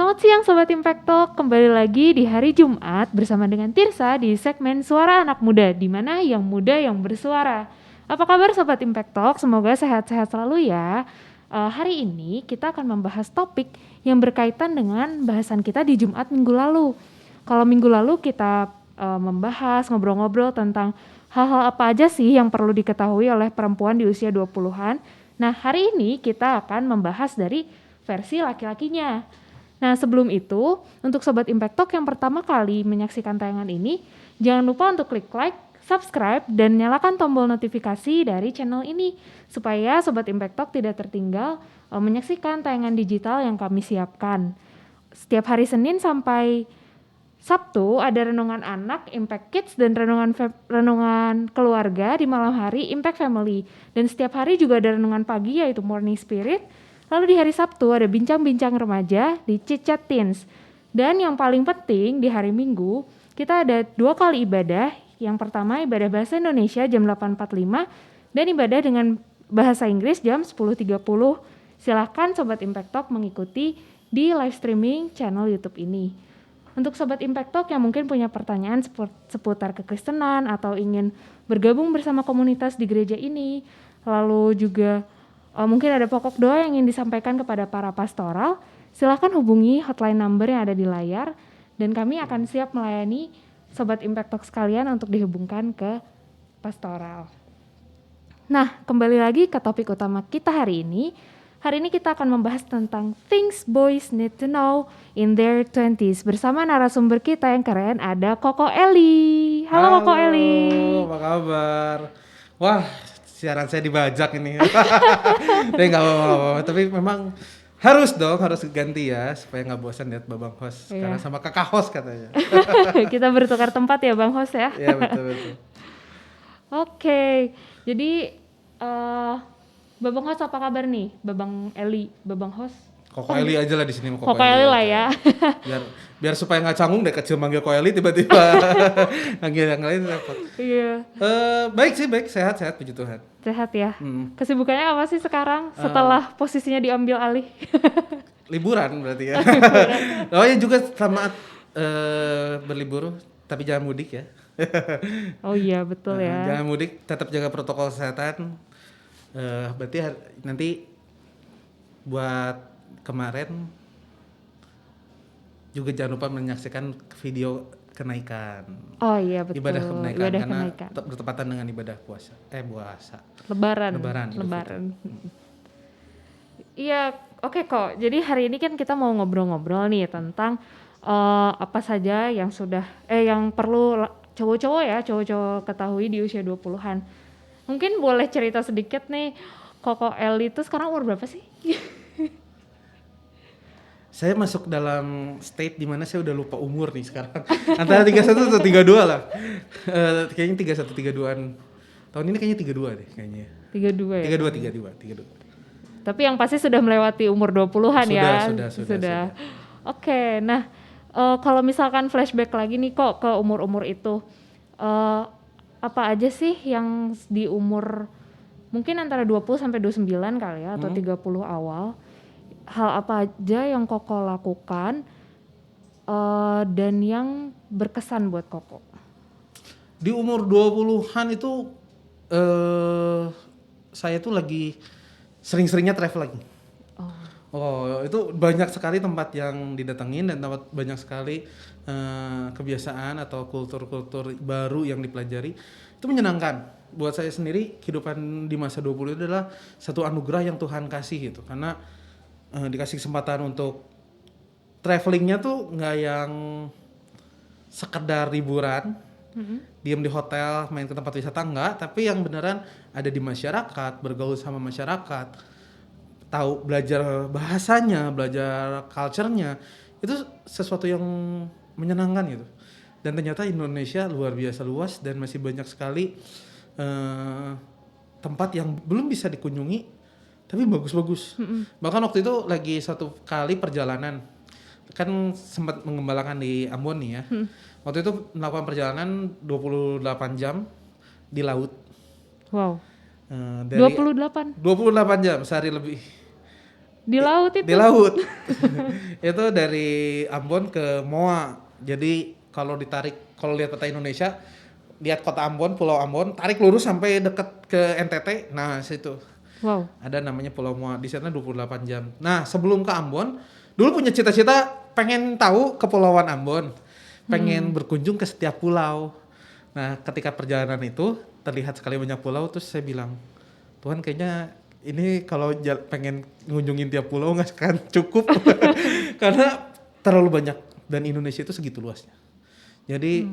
Selamat siang Sobat Impact Talk, kembali lagi di hari Jumat bersama dengan Tirsa di segmen Suara Anak Muda, di mana yang muda yang bersuara. Apa kabar Sobat Impact Talk? Semoga sehat-sehat selalu ya. Hari ini kita akan membahas topik yang berkaitan dengan bahasan kita di Jumat minggu lalu. Kalau minggu lalu kita membahas, ngobrol-ngobrol tentang hal-hal apa aja sih yang perlu diketahui oleh perempuan di usia 20-an. Nah, hari ini kita akan membahas dari versi laki-lakinya. Nah, sebelum itu, untuk Sobat Impact Talk yang pertama kali menyaksikan tayangan ini, jangan lupa untuk klik like, subscribe, dan nyalakan tombol notifikasi dari channel ini, supaya Sobat Impact Talk tidak tertinggal menyaksikan tayangan digital yang kami siapkan. Setiap hari Senin sampai Sabtu ada renungan anak, Impact Kids, dan renungan keluarga di malam hari, Impact Family. Dan setiap hari juga ada renungan pagi, yaitu Morning Spirit. Lalu di hari Sabtu ada bincang-bincang remaja di Chit Chat Teens. Dan yang paling penting di hari Minggu kita ada 2 kali ibadah. Yang pertama ibadah bahasa Indonesia jam 8.45 dan ibadah dengan bahasa Inggris jam 10.30. Silakan Sobat Impact Talk mengikuti di live streaming channel YouTube ini. Untuk Sobat Impact Talk yang mungkin punya pertanyaan seputar kekristenan atau ingin bergabung bersama komunitas di gereja ini, lalu juga mungkin ada pokok doa yang ingin disampaikan kepada para pastoral, silakan hubungi hotline number yang ada di layar dan kami akan siap melayani Sobat Impact Talk sekalian untuk dihubungkan ke pastoral. Nah, kembali lagi ke topik utama kita hari ini. Hari ini kita akan membahas tentang things boys need to know in their 20s bersama narasumber kita yang keren, ada Koko Eli. Halo Koko Eli. Apa kabar? Wah, siaran saya dibajak ini. Tapi nggak apa-apa. Tapi memang harus ganti ya supaya nggak bosan lihat babang host. Iya. Karena sama kakak host katanya. Kita bertukar tempat ya Bang Host ya. Iya betul. Oke, jadi Babang Host apa kabar nih? Babang Eli, Babang Host. Koko Eli aja lah di sini. Koko Eli lah ya. biar supaya nggak canggung deh kecil manggil Koko Eli tiba-tiba manggil yang lain repot. Iya. Baik, sehat puji Tuhan. Sehat ya. Kesibukannya apa sih sekarang setelah posisinya diambil alih? Liburan berarti ya. Oh ya juga selamat berlibur tapi jangan mudik ya. Oh iya betul ya. Jangan mudik, tetap jaga protokol kesehatan. Berarti nanti buat kemarin juga jangan lupa menyaksikan video kenaikan. Oh iya betul. Ibadah kenaikan karena kenaikan. bertepatan dengan ibadah puasa. Lebaran. Iya, oke kok. Jadi hari ini kan kita mau ngobrol-ngobrol nih tentang apa saja yang yang perlu cowok-cowok ketahui di usia 20-an. Mungkin boleh cerita sedikit nih, Koko Eli itu sekarang umur berapa sih? Saya masuk dalam state di mana saya udah lupa umur nih sekarang. Antara 31 atau 32 lah. Kayaknya 31 32-an. Tahun ini kayaknya 32 deh kayaknya. 32 ya? 32. Tapi yang pasti sudah melewati umur 20-an ya? Sudah. Oke, nah kalau misalkan flashback lagi nih kok ke umur-umur itu, apa aja sih yang di umur mungkin antara 20 sampai 29 kali ya, atau 30 awal, hal apa aja yang Koko lakukan dan yang berkesan buat Koko? Di umur 20-an itu saya tuh lagi sering-seringnya traveling. Oh, itu banyak sekali tempat yang didatengin dan banyak sekali kebiasaan atau kultur-kultur baru yang dipelajari. Itu menyenangkan. Buat saya sendiri, kehidupan di masa 20 itu adalah satu anugerah yang Tuhan kasih gitu. Karena dikasih kesempatan untuk travelingnya tuh nggak yang sekedar liburan, diam di hotel, main ke tempat wisata, enggak. Tapi yang beneran ada di masyarakat, bergaul sama masyarakat, tahu, belajar bahasanya, belajar culture-nya, itu sesuatu yang menyenangkan gitu. Dan ternyata Indonesia luar biasa luas dan masih banyak sekali tempat yang belum bisa dikunjungi tapi bagus-bagus. Bahkan waktu itu lagi satu kali perjalanan, kan sempat mengembalakan di Ambon nih ya. Waktu itu melakukan perjalanan 28 jam di laut. Wow. Dari 28 jam sehari lebih. Di laut itu? Di laut. Itu dari Ambon ke Moa. Jadi kalau lihat peta Indonesia, lihat kota Ambon, Pulau Ambon, tarik lurus sampai deket ke NTT. Nah, situ. Wow. Ada namanya Pulau Moa. Di sana 28 jam. Nah, sebelum ke Ambon, dulu punya cita-cita pengen tahu Kepulauan Ambon. Pengen berkunjung ke setiap pulau. Nah, ketika perjalanan itu terlihat sekali banyak pulau, terus saya bilang, Tuhan kayaknya ini kalau pengen ngunjungin tiap pulau nggak akan cukup karena terlalu banyak dan Indonesia itu segitu luasnya. Jadi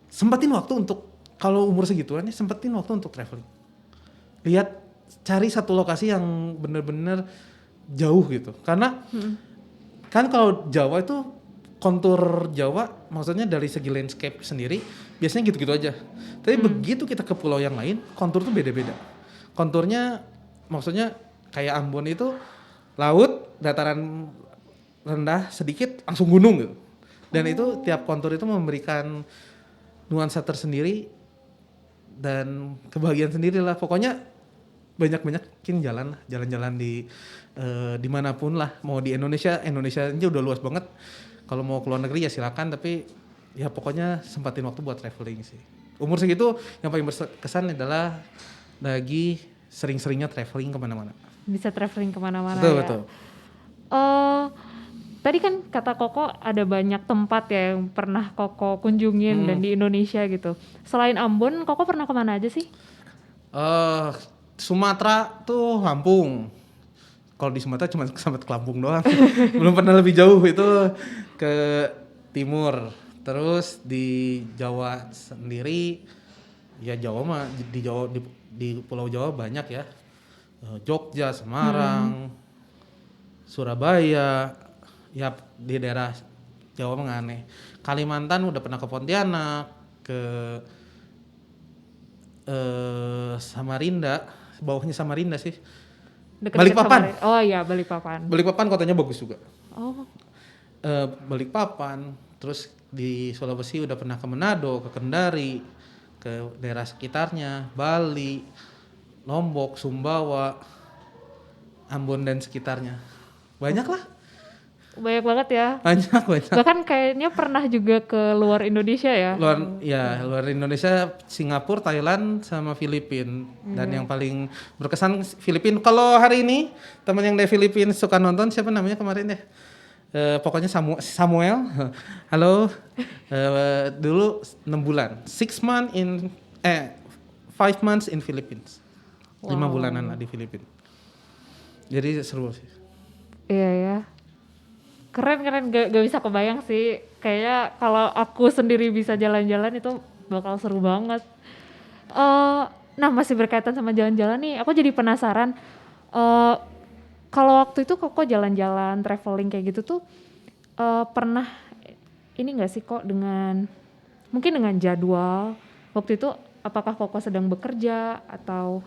sempetin waktu untuk kalau umur segituan ya sempetin waktu untuk traveling. Lihat cari satu lokasi yang benar-benar jauh gitu. Karena kan kalau Jawa itu kontur Jawa maksudnya dari segi landscape sendiri biasanya gitu-gitu aja. Tapi begitu kita ke pulau yang lain, kontur tuh beda-beda. Konturnya maksudnya kayak Ambon itu laut, dataran rendah sedikit langsung gunung gitu. Dan itu tiap kontur itu memberikan nuansa tersendiri dan kebahagiaan sendiri lah. Pokoknya banyak-banyakin jalan-jalan di dimanapun lah. Mau di Indonesia aja udah luas banget. Kalau mau ke luar negeri ya silakan, tapi ya pokoknya sempatin waktu buat traveling sih. Umur segitu yang paling berkesan adalah lagi sering-seringnya traveling kemana-mana. Bisa traveling kemana-mana Betul, ya. betul. Tadi kan kata Koko ada banyak tempat ya yang pernah Koko kunjungin dan di Indonesia gitu. Selain Ambon, Koko pernah kemana aja sih? Sumatera tuh Lampung. Kalau di Sumatera cuma sampai ke Lampung doang. Belum pernah lebih jauh itu ke timur. Terus di Jawa sendiri ya Jawa mah di Jawa di Pulau Jawa banyak ya. Jogja, Semarang, Surabaya, ya di daerah Jawa mah aneh. Kalimantan udah pernah ke Pontianak, ke Samarinda, bawahnya Samarinda sih. Deket-deket Balikpapan. Oh iya, Balikpapan. Balikpapan kotanya bagus juga. Oh. Balikpapan, terus di Sulawesi udah pernah ke Manado, ke Kendari, ke daerah sekitarnya, Bali, Lombok, Sumbawa, Ambon dan sekitarnya. Banyak lah. Banyak banget ya. Banyak. Bahkan kayaknya pernah juga ke luar Indonesia ya. Luar Indonesia, Singapura, Thailand sama Filipina. Dan yang paling berkesan Filipina. Kalau hari ini teman yang dari Filipina suka nonton, siapa namanya kemarin deh? Pokoknya Samuel. Halo. Dulu 6 bulan. 5 months in Philippines. 5 bulanan lah di Filipina. Jadi seru sih. Iya ya. Keren gak bisa kebayang sih. Kayaknya kalau aku sendiri bisa jalan-jalan itu bakal seru banget. Nah masih berkaitan sama jalan-jalan nih, aku jadi penasaran. Kalau waktu itu Koko jalan-jalan, traveling kayak gitu tuh pernah ini gak sih kok mungkin dengan jadwal waktu itu, apakah Koko sedang bekerja atau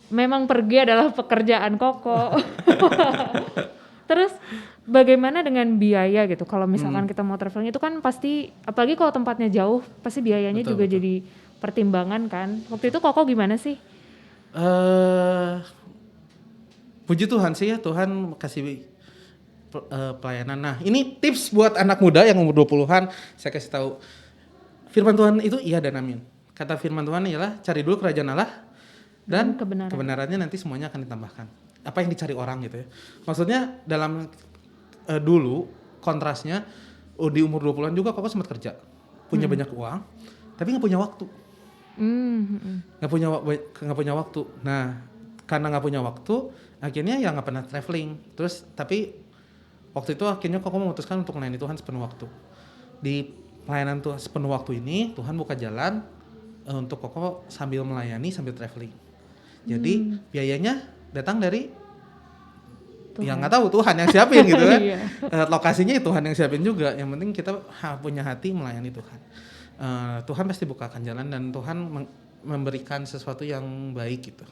memang pergi adalah pekerjaan Koko? Terus bagaimana dengan biaya gitu? Kalau misalkan kita mau traveling itu kan pasti, apalagi kalau tempatnya jauh, pasti biayanya betul. Jadi pertimbangan kan. Waktu itu Koko gimana sih? Puji Tuhan sih ya, Tuhan kasih pelayanan. Nah ini tips buat anak muda yang umur 20-an, saya kasih tahu. Firman Tuhan itu iya dan amin. Kata firman Tuhan ialah cari dulu kerajaan Allah dan kebenarannya nanti semuanya akan ditambahkan. Apa yang dicari orang gitu ya. Maksudnya dalam dulu kontrasnya di umur 20-an juga Koko sempat kerja. Punya banyak uang, tapi gak punya waktu. Gak punya waktu. Nah karena gak punya waktu, akhirnya ya gak pernah traveling. Terus tapi waktu itu akhirnya Koko memutuskan untuk melayani Tuhan sepenuh waktu. Di pelayanan Tuhan sepenuh waktu ini, Tuhan buka jalan untuk Koko sambil melayani, sambil traveling. Jadi biayanya datang dari Tuhan. Ya nggak tahu Tuhan yang siapin gitu kan. Lokasinya Tuhan yang siapin juga. Yang penting kita punya hati melayani Tuhan. Tuhan pasti bukakan jalan dan Tuhan memberikan sesuatu yang baik gitu.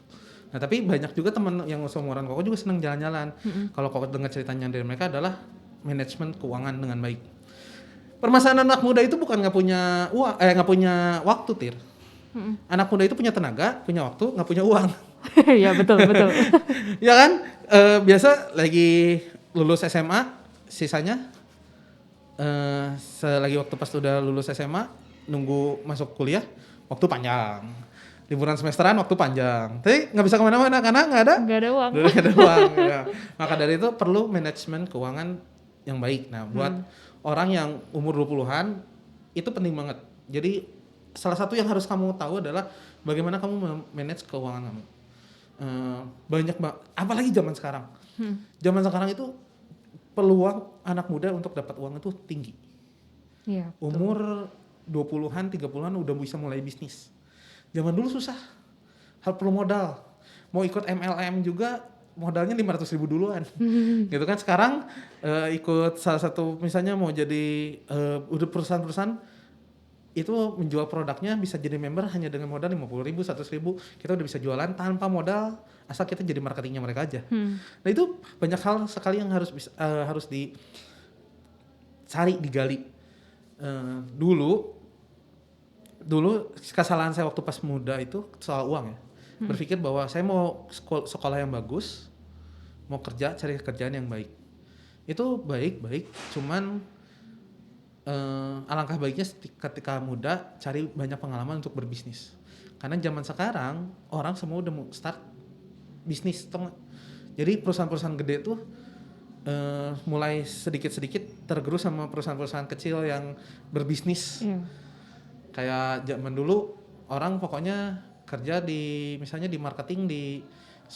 Nah tapi banyak juga teman yang seumuran Koko juga senang jalan-jalan. Kalau Koko dengar ceritanya dari mereka adalah manajemen keuangan dengan baik. Permasalahan anak muda itu bukan nggak punya waktu, Tir. Anak muda itu punya tenaga, punya waktu, nggak punya uang. Ya betul betul. Ya kan? Biasa lagi lulus SMA, sisanya selagi waktu pas udah lulus SMA, nunggu masuk kuliah, waktu panjang. Liburan semesteran waktu panjang. Tapi nggak bisa kemana-mana karena Nggak ada uang. nggak ada uang. Ya. Maka dari itu perlu manajemen keuangan yang baik. Nah, buat orang yang umur 20-an itu penting banget. Jadi salah satu yang harus kamu tahu adalah bagaimana kamu manage keuangan kamu. Banyak banget, apalagi zaman sekarang. Zaman sekarang itu peluang anak muda untuk dapat uang itu tinggi. Iya. Umur 20-an, 30-an udah bisa mulai bisnis. Zaman dulu susah. Perlu modal. Mau ikut MLM juga modalnya 500.000 duluan. Gitu kan sekarang ikut salah satu misalnya mau jadi udah perusahaan-perusahaan itu menjual produknya bisa jadi member hanya dengan modal 50.000, 100.000 kita udah bisa jualan tanpa modal asal kita jadi marketingnya mereka aja. Nah itu banyak hal sekali yang harus dicari, digali. Dulu kesalahan saya waktu pas muda itu soal uang ya. Berpikir bahwa saya mau sekolah yang bagus, mau kerja, cari kerjaan yang baik. Itu baik, cuman alangkah baiknya ketika muda cari banyak pengalaman untuk berbisnis. Karena zaman sekarang orang semua udah mau start bisnis. Jadi perusahaan-perusahaan gede tuh mulai sedikit-sedikit tergerus sama perusahaan-perusahaan kecil yang berbisnis. Iya. Kayak zaman dulu orang pokoknya kerja misalnya di marketing di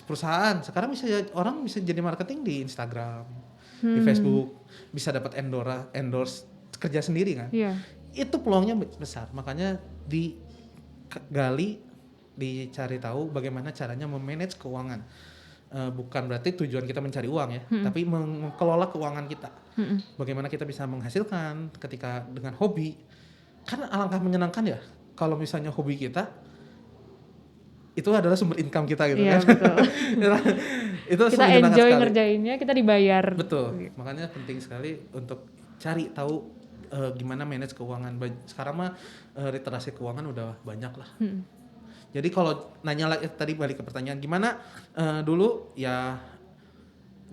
perusahaan. Sekarang orang bisa jadi marketing di Instagram, di Facebook, bisa dapat endorse kerja sendiri kan. Iya. Itu peluangnya besar. Makanya digali, dicari tahu bagaimana caranya memanage keuangan. Bukan berarti tujuan kita mencari uang ya, tapi mengelola keuangan kita. Bagaimana kita bisa menghasilkan ketika dengan hobi. Kan alangkah menyenangkan ya kalau misalnya hobi kita itu adalah sumber income kita gitu Iya, kan. betul. Itu Kita enjoy ngerjainnya, kita dibayar. Betul. Makanya penting sekali untuk cari tahu gimana manage keuangan. Sekarang mah literasi keuangan udah banyak lah. Jadi kalau nanya tadi balik ke pertanyaan gimana dulu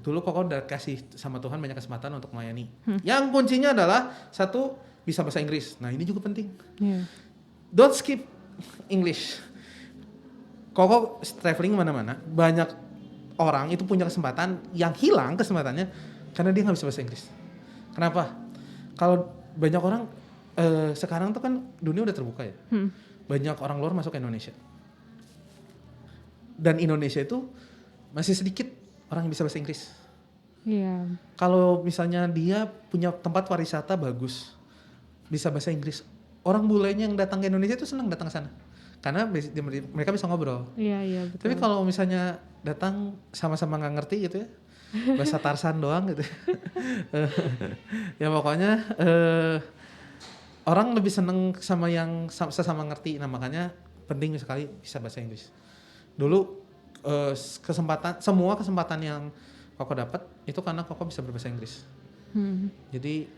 Koko udah kasih sama Tuhan banyak kesempatan untuk melayani. Yang kuncinya adalah satu, bisa bahasa Inggris. Nah ini juga penting. Yeah. Don't skip English. Koko traveling kemana-mana, banyak orang itu punya kesempatan yang hilang kesempatannya karena dia nggak bisa bahasa Inggris. Kenapa? Kalau banyak orang sekarang tuh kan dunia udah terbuka ya. Banyak orang luar masuk ke Indonesia. Dan Indonesia itu masih sedikit orang yang bisa bahasa Inggris. Iya. Kalau misalnya dia punya tempat pariwisata bagus, bisa bahasa Inggris, orang bulenya yang datang ke Indonesia itu senang datang ke sana. Karena mereka bisa ngobrol. Iya betul. Tapi kalau misalnya datang sama-sama nggak ngerti gitu ya, bahasa Tarsan doang gitu. Ya pokoknya orang lebih seneng sama yang sesama ngerti. Nah makanya penting sekali bisa bahasa Inggris. Dulu semua kesempatan yang Koko dapat itu karena Koko bisa berbahasa Inggris. Jadi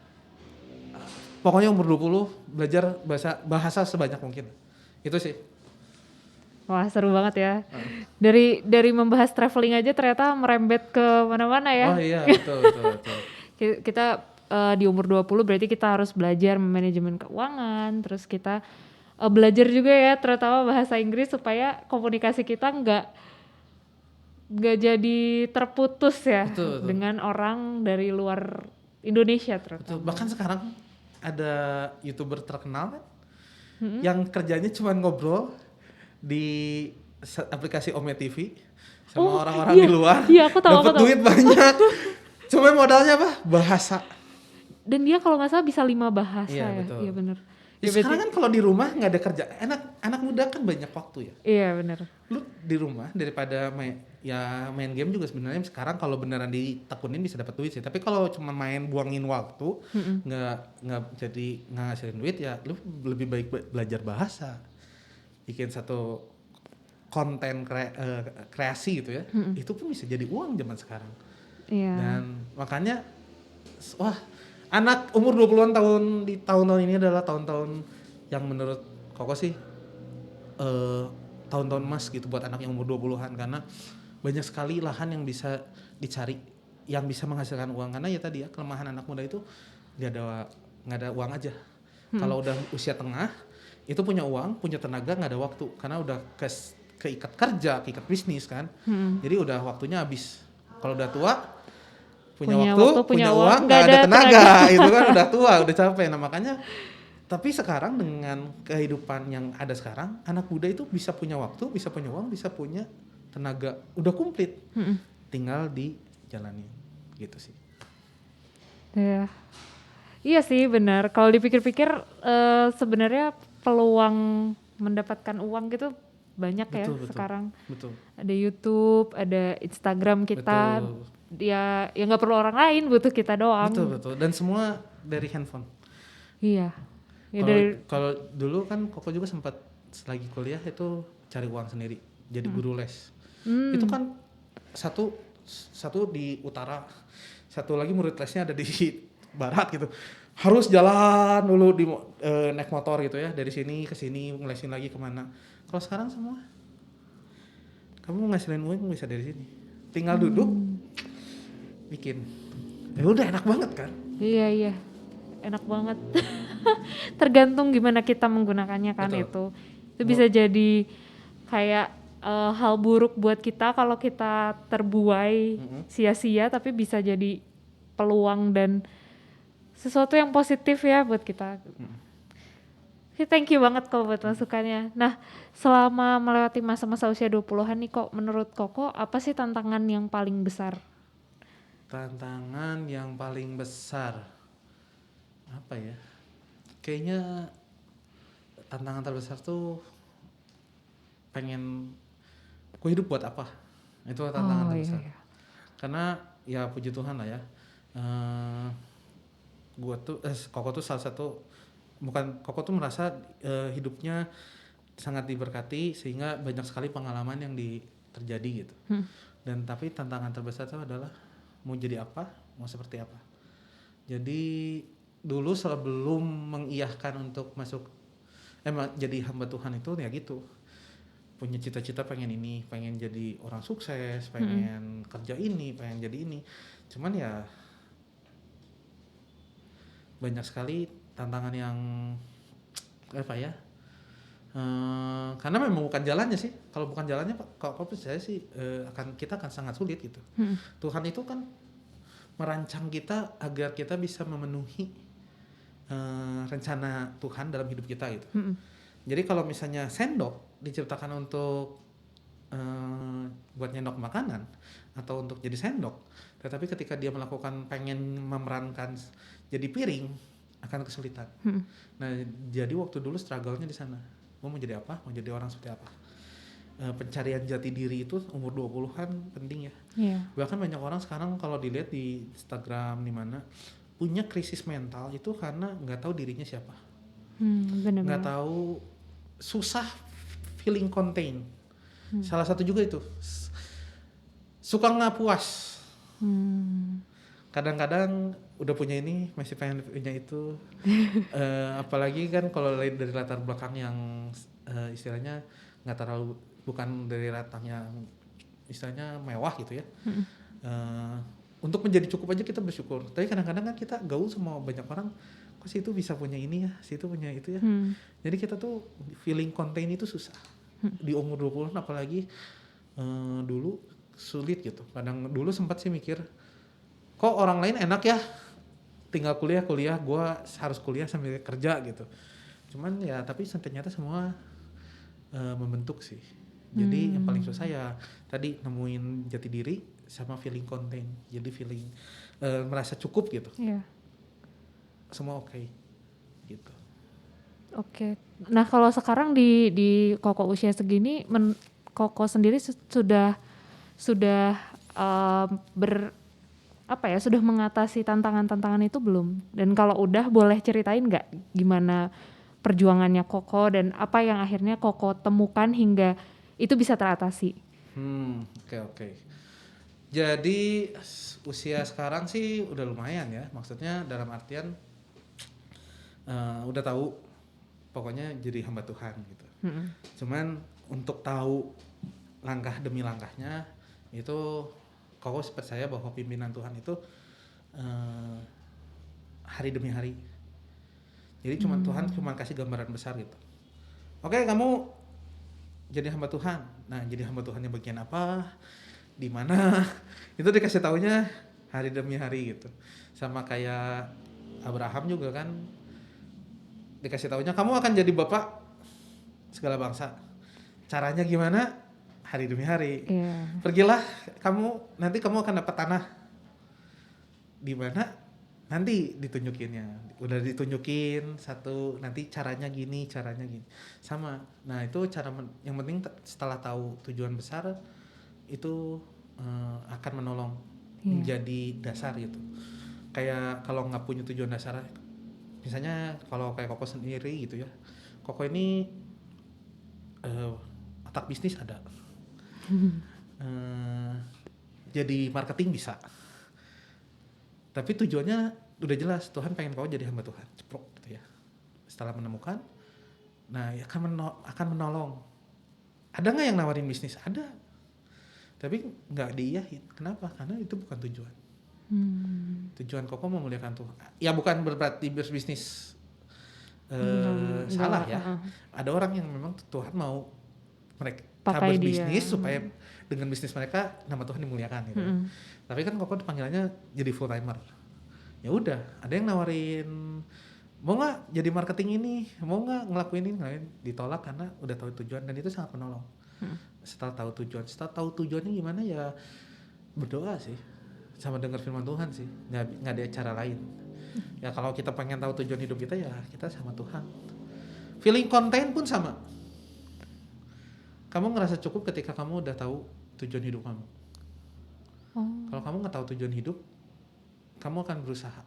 pokoknya umur 20 belajar bahasa sebanyak mungkin. Itu sih. Wah seru banget ya. Dari membahas traveling aja ternyata merembet ke mana-mana ya. Oh iya betul. Kita di umur 20 berarti kita harus belajar manajemen keuangan, terus kita belajar juga ya terutama bahasa Inggris supaya komunikasi kita nggak jadi terputus ya. Betul. Dengan orang dari luar Indonesia terutama. Betul. Bahkan sekarang ada YouTuber terkenal kan yang kerjanya cuma ngobrol di aplikasi Ome TV sama orang-orang di luar, dapat duit banyak. Cuma modalnya apa? Bahasa. Dan dia kalau nggak salah bisa 5 bahasa ya. Betul. Iya benar. Ya, sekarang kan kalau di rumah nggak ada kerja, anak muda kan banyak waktu ya. Iya benar. Lu di rumah daripada main game juga sebenarnya sekarang kalau beneran ditekunin bisa dapat duit sih. Tapi kalau cuma main buangin waktu, nggak ngasilin duit ya, lu lebih baik belajar bahasa. Bikin satu konten kreasi gitu ya, itu pun bisa jadi uang zaman sekarang. Iya. Dan makanya anak umur 20-an tahun di tahun-tahun ini adalah tahun-tahun yang menurut Koko sih tahun-tahun emas gitu buat anak yang umur 20-an, karena banyak sekali lahan yang bisa dicari yang bisa menghasilkan uang. Karena ya tadi ya, kelemahan anak muda itu nggak ada uang aja. Kalau udah usia tengah itu punya uang, punya tenaga, nggak ada waktu karena udah keikat kerja, keikat bisnis kan. Jadi udah waktunya habis. Kalau udah tua punya waktu, punya uang, nggak ada tenaga. Itu kan udah tua, udah capek. Nah makanya, tapi sekarang dengan kehidupan yang ada sekarang, anak muda itu bisa punya waktu, bisa punya uang, bisa punya tenaga, udah komplit. Tinggal dijalani gitu sih. Ya. Iya sih benar. Kalau dipikir-pikir sebenarnya peluang mendapatkan uang gitu banyak ya sekarang. Betul. Ada YouTube, ada Instagram kita. Betul. Ya nggak perlu orang lain, butuh kita doang. Betul. Dan semua dari handphone. Iya. Ya kalau dulu kan Koko juga sempat selagi kuliah itu cari uang sendiri, jadi guru les. Itu kan satu di utara, satu lagi murid lesnya ada di barat gitu. Harus jalan dulu naik motor gitu ya, dari sini ke sini ngelesin lagi kemana. Kalau sekarang semua kamu ngasilin uang bisa dari sini, tinggal duduk bikin, ya udah enak banget kan. Iya enak banget. Tergantung gimana kita menggunakannya kan. Betul. Itu bisa jadi kayak hal buruk buat kita kalau kita terbuai sia-sia, tapi bisa jadi peluang dan sesuatu yang positif ya buat kita. Thank you banget kok buat masukannya. Nah, selama melewati masa-masa usia 20-an nih kok, menurut Koko apa sih tantangan yang paling besar? Tantangan yang paling besar apa ya? Kayaknya tantangan terbesar tuh pengen gue hidup buat apa? Itu tantangan terbesar. Iya. Karena ya puji Tuhan lah ya. Koko tuh salah satu, Koko tuh merasa hidupnya sangat diberkati sehingga banyak sekali pengalaman yang terjadi gitu. Dan tapi tantangan terbesar itu adalah mau jadi apa, mau seperti apa. Jadi dulu sebelum mengiyahkan untuk masuk jadi hamba Tuhan itu ya gitu, punya cita-cita pengen jadi orang sukses, pengen kerja ini, pengen jadi ini. Cuman ya banyak sekali tantangan yang apa ya, karena memang bukan jalannya sih. Kalau bukan jalannya, kalau saya sih kita akan sangat sulit gitu. Tuhan itu kan merancang kita agar kita bisa memenuhi rencana Tuhan dalam hidup kita gitu. Jadi kalau misalnya sendok diciptakan untuk buat nyendok makanan atau untuk jadi sendok, tetapi ketika dia pengen memerankan jadi piring, akan kesulitan. Nah, jadi waktu dulu struggle-nya di sana. Mau jadi apa? Mau jadi orang seperti apa? Pencarian jati diri itu umur 20-an penting ya. Yeah. Bahkan banyak orang sekarang kalau dilihat di Instagram di mana punya krisis mental itu karena nggak tahu dirinya siapa. Nggak tahu, susah feeling contain. Salah satu juga itu suka nggak puas. Kadang-kadang udah punya ini masih pengen punya itu. Apalagi kan kalau dari latar belakang yang istilahnya nggak terlalu, bukan dari latar yang istilahnya mewah gitu ya. Untuk menjadi cukup aja kita bersyukur. Tapi kadang-kadang kan kita gaul sama banyak orang, kok si itu bisa punya ini ya, si itu punya itu ya. Jadi kita tuh feeling contain itu susah. Di umur 20 apalagi dulu sulit gitu. Kadang dulu sempat sih mikir, kok orang lain enak ya, tinggal kuliah, gue harus kuliah sambil kerja gitu. Cuman ya tapi ternyata semua membentuk sih. Jadi yang paling susah ya tadi nemuin jati diri sama feeling contain. Jadi feeling merasa cukup gitu. Yeah. Semua oke. Gitu. Oke. Nah kalau sekarang di Koko usia segini, Koko sendiri sudah sudah mengatasi tantangan-tantangan itu belum? Dan kalau udah, boleh ceritain nggak gimana perjuangannya Koko dan apa yang akhirnya Koko temukan hingga itu bisa teratasi? Oke. Jadi usia sekarang sih udah lumayan ya. Maksudnya dalam artian udah tahu pokoknya jadi hamba Tuhan gitu. Cuman untuk tahu langkah demi langkahnya itu Koko percaya bahwa pimpinan Tuhan itu hari demi hari. Jadi Tuhan cuma kasih gambaran besar gitu. Oke, kamu jadi hamba Tuhan. Nah, jadi hamba Tuhannya bagian apa? Di mana? Itu dikasih taunya hari demi hari gitu. Sama kayak Abraham juga kan dikasih taunya kamu akan jadi bapak segala bangsa. Caranya gimana? Hari demi hari. Yeah. Pergilah nanti kamu akan dapat tanah. Di mana? Nanti ditunjukinnya. Udah ditunjukin satu, nanti caranya gini. Sama. Nah, itu yang penting setelah tahu tujuan besar itu akan menolong menjadi dasar gitu. Kayak kalau nggak punya tujuan dasar, misalnya kalau kayak Koko sendiri gitu ya. Koko ini otak bisnis ada. Jadi marketing bisa. Tapi tujuannya udah jelas, Tuhan pengen kau jadi hamba Tuhan, ceprok gitu ya. Setelah menemukan, nah ya akan menolong. Ada nggak yang nawarin bisnis? Ada. Tapi nggak diiyahin. Kenapa? Karena itu bukan tujuan. Tujuan Koko memuliakan Tuhan. Ya bukan berarti berbisnis salah ya. Ada orang yang memang Tuhan mau mereka pakai berbisnis dia. supaya dengan bisnis mereka nama Tuhan dimuliakan gitu. Tapi kan Koko panggilannya jadi full timer. Ya udah, ada yang nawarin mau nggak jadi marketing ini, mau nggak ngelakuin ini, ditolak karena udah tahu tujuan dan itu sangat menolong. Setelah tahu tujuannya gimana ya berdoa sih, sama dengar firman Tuhan sih, nggak ada cara lain. Ya kalau kita pengen tahu tujuan hidup kita ya kita sama Tuhan. Feeling konten pun sama. Kamu ngerasa cukup ketika kamu udah tahu tujuan hidup kamu. Kalau kamu nggak tahu tujuan hidup, kamu akan berusaha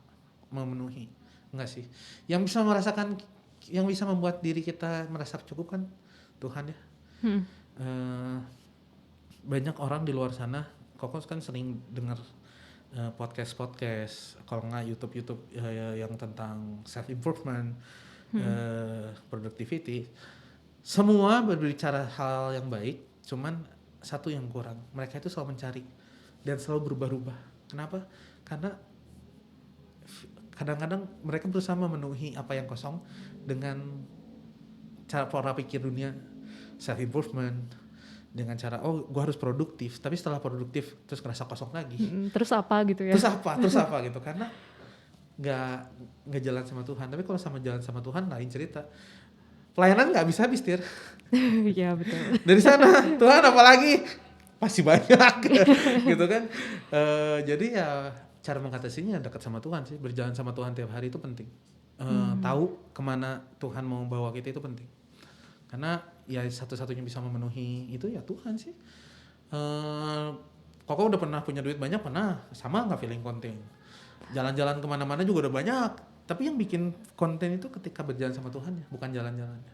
memenuhi. Enggak sih. Yang bisa membuat diri kita merasa cukup kan Tuhan ya. Banyak orang di luar sana, Koko kan sering dengar podcast, kalau nggak YouTube yang tentang self improvement, productivity. Semua berbicara hal yang baik, cuman satu yang kurang. Mereka itu selalu mencari dan selalu berubah-ubah. Kenapa? Karena kadang-kadang mereka berusaha memenuhi apa yang kosong dengan cara pola pikir dunia, self improvement, dengan cara gue harus produktif, tapi setelah produktif terus ngerasa kosong lagi. Terus apa gitu ya? Terus apa gitu, karena nggak jalan sama Tuhan. Tapi kalau jalan sama Tuhan lain cerita. Pelayanan nggak bisa habis, Tir. Iya betul. Dari sana Tuhan apalagi pasti banyak gitu kan. Jadi ya cara mengatasinya dekat sama Tuhan sih, berjalan sama Tuhan tiap hari itu penting. Tahu kemana Tuhan mau bawa kita itu penting. Karena ya satu-satunya bisa memenuhi itu ya Tuhan sih. Koko udah pernah punya duit banyak, pernah sama nggak feeling konten? Jalan-jalan kemana-mana juga udah banyak. Tapi yang bikin konten itu ketika berjalan sama Tuhan ya, bukan jalan-jalannya.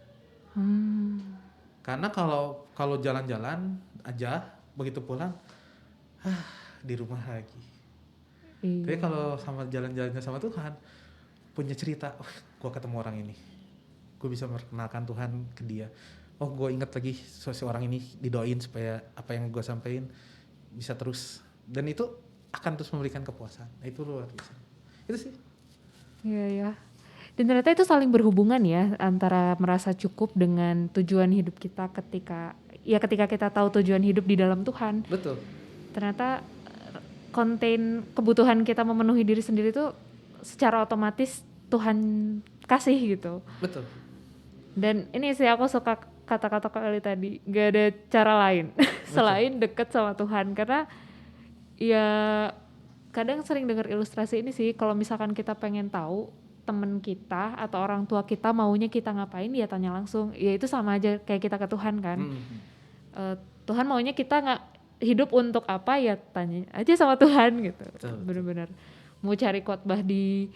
Karena kalau jalan-jalan aja begitu pulang, di rumah lagi. Tapi kalau sama jalan-jalannya sama Tuhan, punya cerita, gue ketemu orang ini, gue bisa memperkenalkan Tuhan ke dia. Gue ingat lagi seorang ini didoain supaya apa yang gue sampaikan bisa terus, dan itu akan terus memberikan kepuasan. Nah, itu luar biasa. Itu sih. Iya. Dan ternyata itu saling berhubungan ya, antara merasa cukup dengan tujuan hidup kita ketika kita tahu tujuan hidup di dalam Tuhan. Betul. Ternyata konten kebutuhan kita memenuhi diri sendiri itu secara otomatis Tuhan kasih gitu. Betul. Dan ini sih aku suka kata-kata kali tadi, gak ada cara lain selain deket sama Tuhan. Karena ya kadang sering dengar ilustrasi ini sih, kalau misalkan kita pengen tahu temen kita atau orang tua kita maunya kita ngapain, ya tanya langsung. Ya itu sama aja kayak kita ke Tuhan kan. Tuhan maunya kita hidup untuk apa, ya tanya aja sama Tuhan gitu. Benar-benar mau cari khotbah di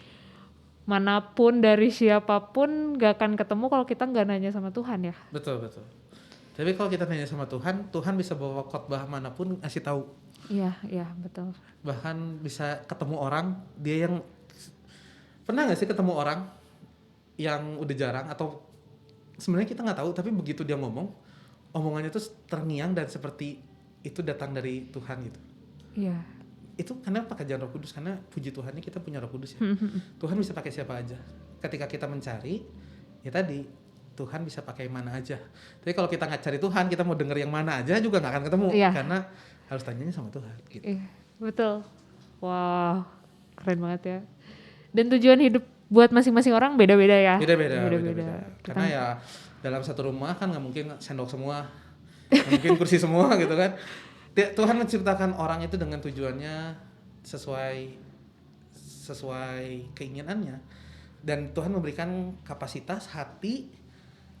manapun dari siapapun gak akan ketemu kalau kita gak nanya sama Tuhan ya. Betul. Tapi kalau kita nanya sama Tuhan bisa bawa khotbah manapun ngasih tahu. Iya betul. Bahkan bisa ketemu orang, dia yang pernah nggak sih ketemu orang yang udah jarang atau sebenarnya kita nggak tahu, tapi begitu dia ngomong omongannya tuh terngiang dan seperti itu datang dari Tuhan gitu. Iya. Itu karena pekerjaan Roh Kudus, karena puji Tuhannya kita punya Roh Kudus ya. Tuhan bisa pakai siapa aja. Ketika kita mencari, ya tadi Tuhan bisa pakai mana aja. Tapi kalau kita nggak cari Tuhan, kita mau denger yang mana aja juga nggak akan ketemu, karena harus tanyanya sama Tuhan. Gitu. Iya, betul. Wow, keren banget ya. Dan tujuan hidup buat masing-masing orang beda-beda ya. Beda-beda. Karena ya dalam satu rumah kan nggak mungkin sendok semua, nggak mungkin kursi semua gitu kan. Tuhan menciptakan orang itu dengan tujuannya sesuai keinginannya, dan Tuhan memberikan kapasitas hati,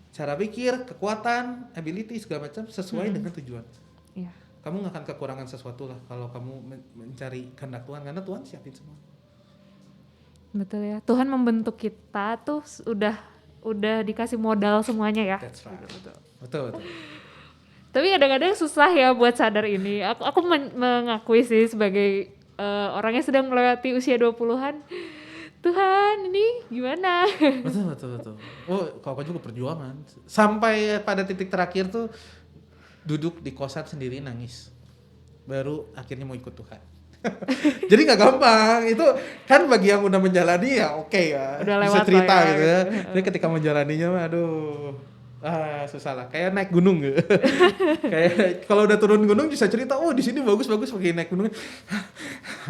cara pikir, kekuatan, ability segala macam sesuai dengan tujuan. Iya. Kamu nggak akan kekurangan sesuatu lah kalau kamu mencari kehendak Tuhan, karena Tuhan siapin semua. Betul ya. Tuhan membentuk kita tuh udah dikasih modal semuanya ya. That's right. Betul. Tapi kadang-kadang susah ya buat sadar ini. Aku mengakui sih sebagai orang yang sedang melewati usia 20-an. Tuhan, ini gimana? Betul. Oh, kalau aku juga perjuangan. Sampai pada titik terakhir tuh duduk di kosan sendiri nangis. Baru akhirnya mau ikut Tuhan. Jadi nggak gampang. Itu kan bagi yang udah menjalani ya oke ya. Udah bisa lewat cerita ya. gitu ya. Tapi ketika menjalaninya mah aduh. Susah lah, kayak naik gunung gitu. Kayak kalau udah turun gunung bisa cerita, oh di sini bagus pakai naik gunung.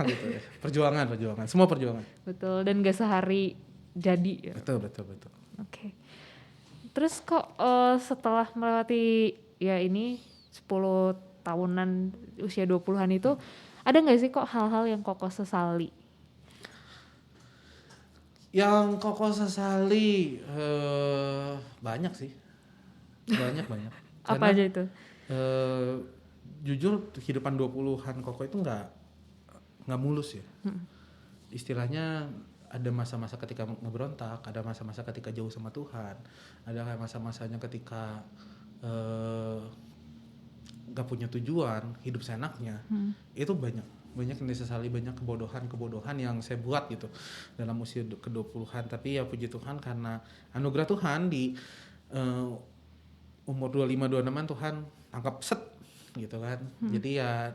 Gitu ya. Perjuangan, semua perjuangan. Betul, dan gak sehari jadi ya. Betul. Oke. Terus kok setelah melewati ya ini 10 tahunan usia 20-an itu, ada gak sih kok hal-hal yang Koko sesali? Yang Koko sesali banyak sih. Banyak. Apa aja itu? Jujur kehidupan 20-an Koko itu nggak mulus ya. Istilahnya ada masa-masa ketika ngeberontak, ada masa-masa ketika jauh sama Tuhan, ada masa-masanya ketika nggak punya tujuan, hidup seenaknya. Itu banyak yang disesali, banyak kebodohan yang saya buat gitu dalam usia ke-20-an. Tapi ya puji Tuhan, karena anugerah Tuhan di umur 25-26an Tuhan angkat set gitu kan. Jadi ya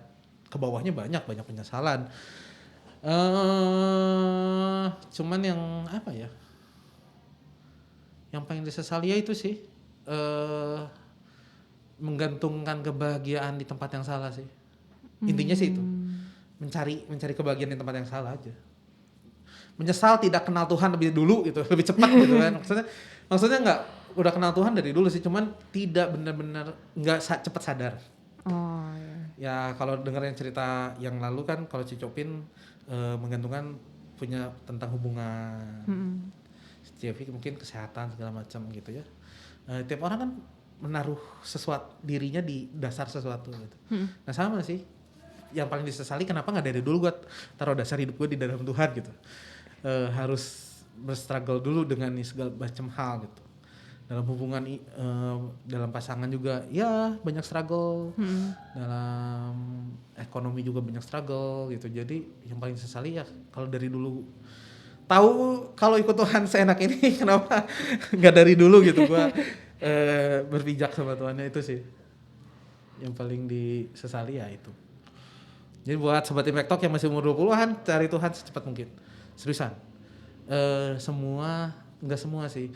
ke bawahnya banyak penyesalan. Cuman yang apa ya, yang paling disesali ya itu sih menggantungkan kebahagiaan di tempat yang salah sih. Intinya sih itu, mencari kebahagiaan di tempat yang salah aja. Menyesal tidak kenal Tuhan lebih dulu gitu, lebih cepat gitu kan. Maksudnya nggak udah kenal Tuhan dari dulu sih, cuman tidak benar-benar nggak cepat sadar. Oh iya. Ya kalau dengar yang cerita yang lalu kan, kalau Cicopin menggantungkan punya tentang hubungan, Cevi mungkin kesehatan segala macam gitu ya. Tiap orang kan menaruh sesuatu dirinya di dasar sesuatu gitu. Nah sama sih, yang paling disesali kenapa nggak dari dulu gue taruh dasar hidup gue di dalam Tuhan gitu. Harus berstruggle dulu dengan segala macam hal gitu. Dalam hubungan, dalam pasangan juga ya banyak struggle, dalam ekonomi juga banyak struggle gitu. Jadi yang paling sesali ya kalau dari dulu tahu kalau ikut Tuhan seenak ini, kenapa nggak dari dulu gitu gue berpijak sama Tuhannya. Itu sih yang paling disesali ya itu. Jadi buat Sobat Impact Talk yang masih umur 20-an, cari Tuhan secepat mungkin. Seriusan. Enggak semua sih.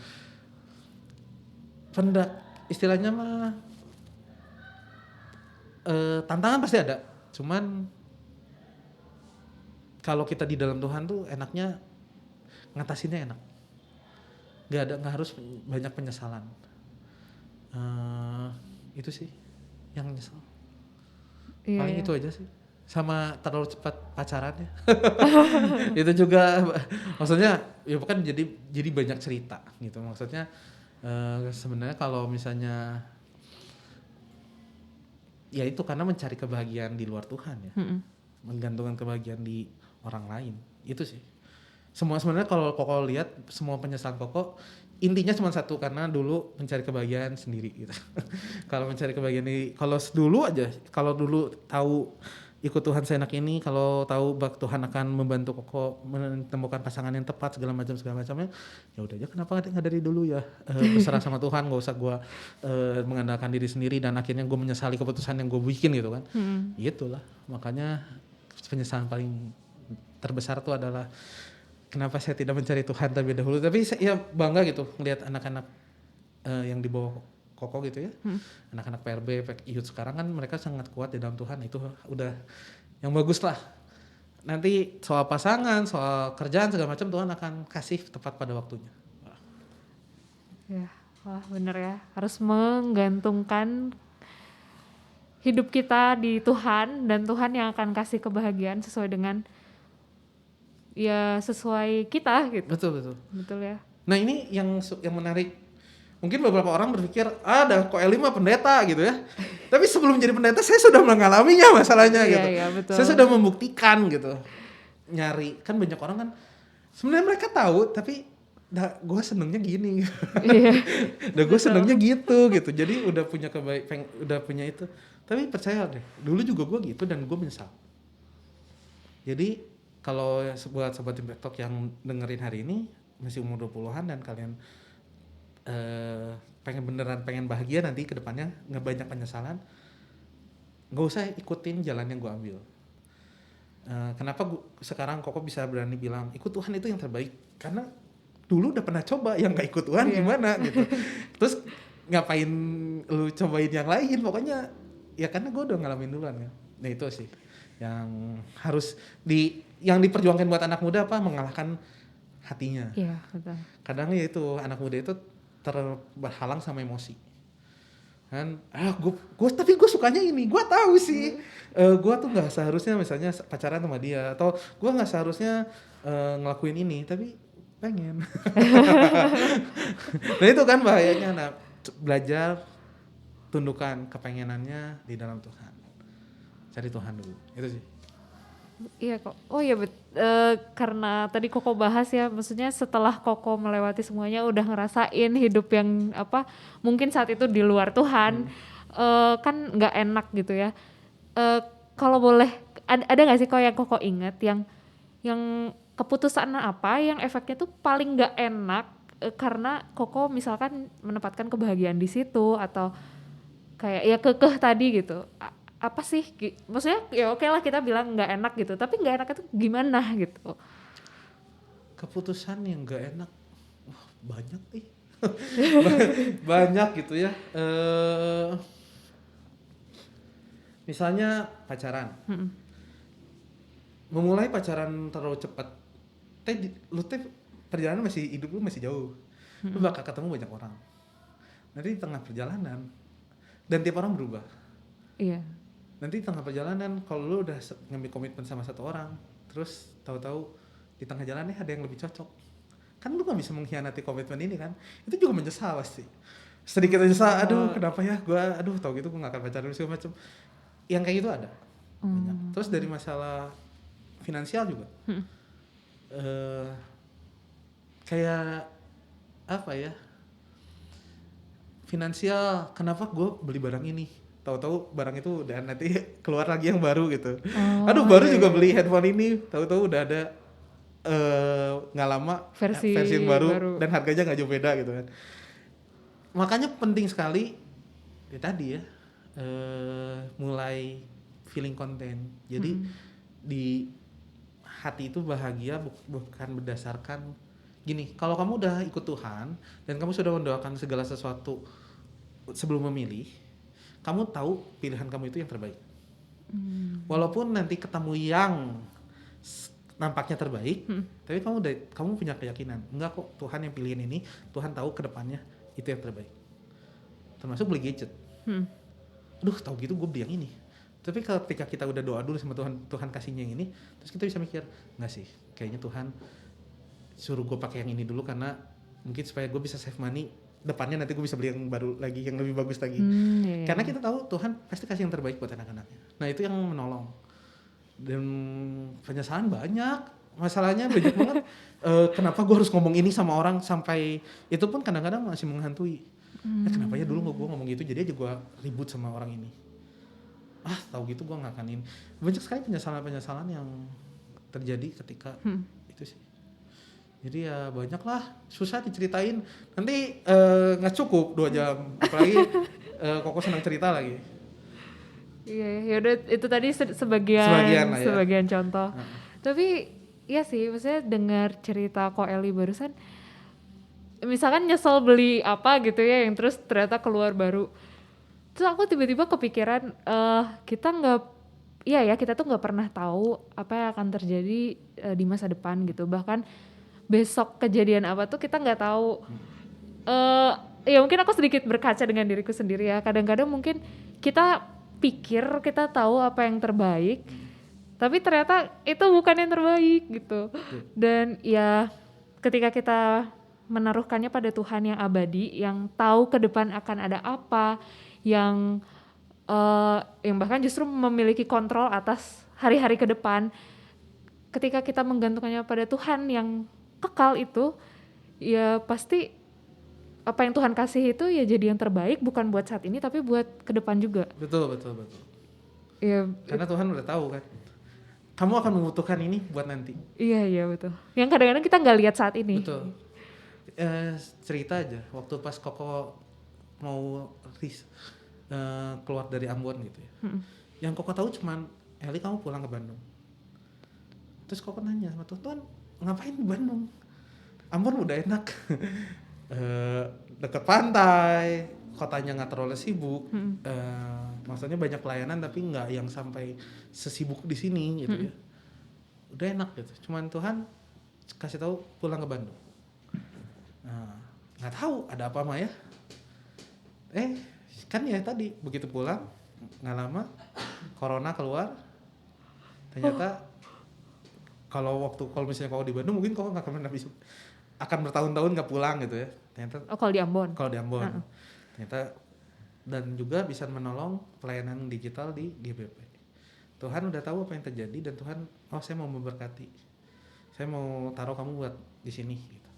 Istilahnya mah tantangan pasti ada. Cuman kalau kita di dalam Tuhan tuh enaknya ngatasinnya enak. Nggak harus banyak penyesalan. Itu sih yang nyesel. Paling itu aja sih. Sama terlalu cepat pacarannya. Itu juga maksudnya ya bukan jadi banyak cerita gitu. Maksudnya sebenarnya kalau misalnya ya itu karena mencari kebahagiaan di luar Tuhan ya. Menggantungkan kebahagiaan di orang lain. Itu sih. Sebenarnya kalau Koko lihat semua penyesalan Koko intinya cuma satu, karena dulu mencari kebahagiaan sendiri gitu. Kalau mencari kebahagiaan kalau dulu tahu ikut Tuhan seenak ini, kalau tahu Tuhan akan membantu Koko menemukan pasangan yang tepat segala macamnya, ya udah aja, kenapa nggak dari dulu ya, berserah sama Tuhan, nggak usah gue mengandalkan diri sendiri dan akhirnya gue menyesali keputusan yang gue bikin gitu kan. Itulah makanya penyesalan paling terbesar tuh adalah kenapa saya tidak mencari Tuhan terlebih dahulu. Tapi saya ya bangga gitu melihat anak-anak yang di bawah Koko gitu ya, anak-anak PRB, youth sekarang kan mereka sangat kuat di dalam Tuhan. Itu udah yang bagus lah. Nanti soal pasangan, soal kerjaan segala macam Tuhan akan kasih tepat pada waktunya. Ya, wah bener ya, harus menggantungkan hidup kita di Tuhan, dan Tuhan yang akan kasih kebahagiaan sesuai dengan ya sesuai kita gitu. Betul ya. Nah ini yang menarik. Mungkin beberapa orang berpikir, ada kok Eli mah pendeta gitu ya. Tapi sebelum jadi pendeta saya sudah mengalaminya masalahnya gitu. Iya, betul. Saya sudah membuktikan gitu. Nyari, kan banyak orang kan sebenarnya mereka tahu tapi gue senengnya gini. Iya. Gue senengnya gitu. Jadi udah punya udah punya itu. Tapi percaya deh, dulu juga gue gitu dan gue menyesal. Jadi kalau buat sobat Impact Talk yang dengerin hari ini masih umur 20-an dan kalian pengen bahagia nanti ke depannya, nggak banyak penyesalan, nggak usah ikutin jalan yang gue ambil. Kenapa sekarang Koko bisa berani bilang ikut Tuhan itu yang terbaik? Karena dulu udah pernah coba yang nggak ikut Tuhan gimana gitu. Terus ngapain lu cobain yang lain? Pokoknya ya karena gue udah ngalamin duluan kan. Nah itu sih yang harus yang diperjuangkan buat anak muda, apa, mengalahkan hatinya. Iya betul. Kadang ya itu anak muda itu terhalang sama emosi kan. Tapi gue sukanya ini, gue tahu sih gue tuh nggak seharusnya misalnya pacaran sama dia, atau gue nggak seharusnya ngelakuin ini, tapi pengen. Nah itu kan bahayanya. Nah, belajar tundukkan kepengenannya di dalam Tuhan, cari Tuhan dulu, itu sih. Iya kok. Oh iya karena tadi Koko bahas ya, maksudnya setelah Koko melewati semuanya, udah ngerasain hidup yang apa mungkin saat itu di luar Tuhan, kan nggak enak gitu ya. Kalau boleh ada nggak sih kok yang Koko inget yang keputusan apa yang efeknya tuh paling nggak enak karena Koko misalkan menempatkan kebahagiaan di situ, atau kayak ya kekeh tadi gitu. Apa sih, maksudnya ya oke lah kita bilang nggak enak gitu, tapi nggak enak itu gimana gitu? Keputusan yang nggak enak, banyak nih. Banyak gitu ya. Misalnya pacaran. Memulai pacaran terlalu cepat, lu perjalanan hidup lu masih jauh. Lu bakal ketemu banyak orang. Nanti di tengah perjalanan, dan tiap orang berubah. Iya. Nanti di tengah perjalanan, kalau lu udah ngambil komitmen sama satu orang, terus tahu-tahu di tengah jalan nih ada yang lebih cocok, kan lu gak bisa mengkhianati komitmen ini kan. Itu juga menyesal pasti. Sedikit menyesal, kenapa ya gue, tahu gitu gue gak akan pacaran segala macam. Yang kayak gitu ada. Banyak. Terus dari masalah finansial juga. Kayak apa ya? Finansial, kenapa gue beli barang ini? Tahu-tahu barang itu udah nanti keluar lagi yang baru gitu. Baru juga beli handphone ini, tahu-tahu udah ada nggak lama versi yang baru dan harganya nggak jauh beda gitu kan. Makanya penting sekali ya tadi ya, mulai feeling content. Jadi di hati itu bahagia bukan berdasarkan gini. Kalau kamu udah ikut Tuhan dan kamu sudah mendoakan segala sesuatu sebelum memilih, kamu tahu pilihan kamu itu yang terbaik. Walaupun nanti ketemu yang nampaknya terbaik, tapi kamu punya keyakinan, enggak kok Tuhan yang pilihin ini, Tuhan tahu ke depannya itu yang terbaik. Termasuk beli gadget. Tahu gitu gue beli yang ini. Tapi ketika kita udah doa dulu sama Tuhan kasihnya yang ini, terus kita bisa mikir, enggak sih, kayaknya Tuhan suruh gue pakai yang ini dulu karena mungkin supaya gue bisa save money, depannya nanti gue bisa beli yang baru lagi, yang lebih bagus lagi. Karena kita tahu Tuhan pasti kasih yang terbaik buat anak-anaknya. Nah itu yang menolong. Dan penyesalan banyak, masalahnya banyak banget. Kenapa gue harus ngomong ini sama orang, sampai itu pun kadang-kadang masih menghantui. Kenapa ya dulu gue ngomong gitu, jadi aja gue ribut sama orang ini. tahu gitu gue nggak akan ini. Banyak sekali penyesalan yang terjadi ketika itu sih. Jadi ya banyak lah, susah diceritain. Nanti nggak cukup 2 jam, apalagi Koko senang cerita lagi. Iya, ya udah itu tadi Sebagian lah ya. sebagian contoh. Tapi iya sih, maksudnya dengar cerita Ko Eli barusan, misalkan nyesel beli apa gitu ya, yang terus ternyata keluar baru. Terus aku tiba-tiba kepikiran, kita tuh nggak pernah tahu apa yang akan terjadi di masa depan gitu. Bahkan besok kejadian apa tuh kita nggak tahu. Ya mungkin aku sedikit berkaca dengan diriku sendiri ya. Kadang-kadang mungkin kita pikir kita tahu apa yang terbaik, tapi ternyata itu bukan yang terbaik gitu. Dan ya ketika kita menaruhkannya pada Tuhan yang abadi, yang tahu ke depan akan ada apa, yang bahkan justru memiliki kontrol atas hari-hari ke depan. Ketika kita menggantungkannya pada Tuhan yang kekal itu, ya pasti apa yang Tuhan kasih itu ya jadi yang terbaik, bukan buat saat ini tapi buat ke depan juga. Betul. Ya, karena Tuhan udah tahu kan, kamu akan membutuhkan ini buat nanti. Iya betul. Yang kadang-kadang kita nggak lihat saat ini. Betul. Cerita aja waktu pas Koko mau keluar dari Ambon gitu ya. Yang Koko tahu cuman Eli kamu pulang ke Bandung. Terus Koko nanya sama Tuhan, ngapain di Bandung? Ambon udah enak. Deket pantai, kotanya nggak terlalu sibuk, maksudnya banyak pelayanan tapi nggak yang sampai sesibuk di sini gitu ya. Udah enak gitu. Cuman Tuhan kasih tahu pulang ke Bandung. Nggak tahu ada apa Maya. Kan ya tadi begitu pulang nggak lama corona keluar. Ternyata kalau misalnya kau di Bandung mungkin kau nggak akan bertahun-tahun nggak pulang gitu ya. Ternyata kalau di Ambon. Ternyata dan juga bisa menolong pelayanan digital di GBP. Tuhan udah tahu apa yang terjadi dan Tuhan, saya mau memberkati, saya mau taruh kamu buat di sini gitu.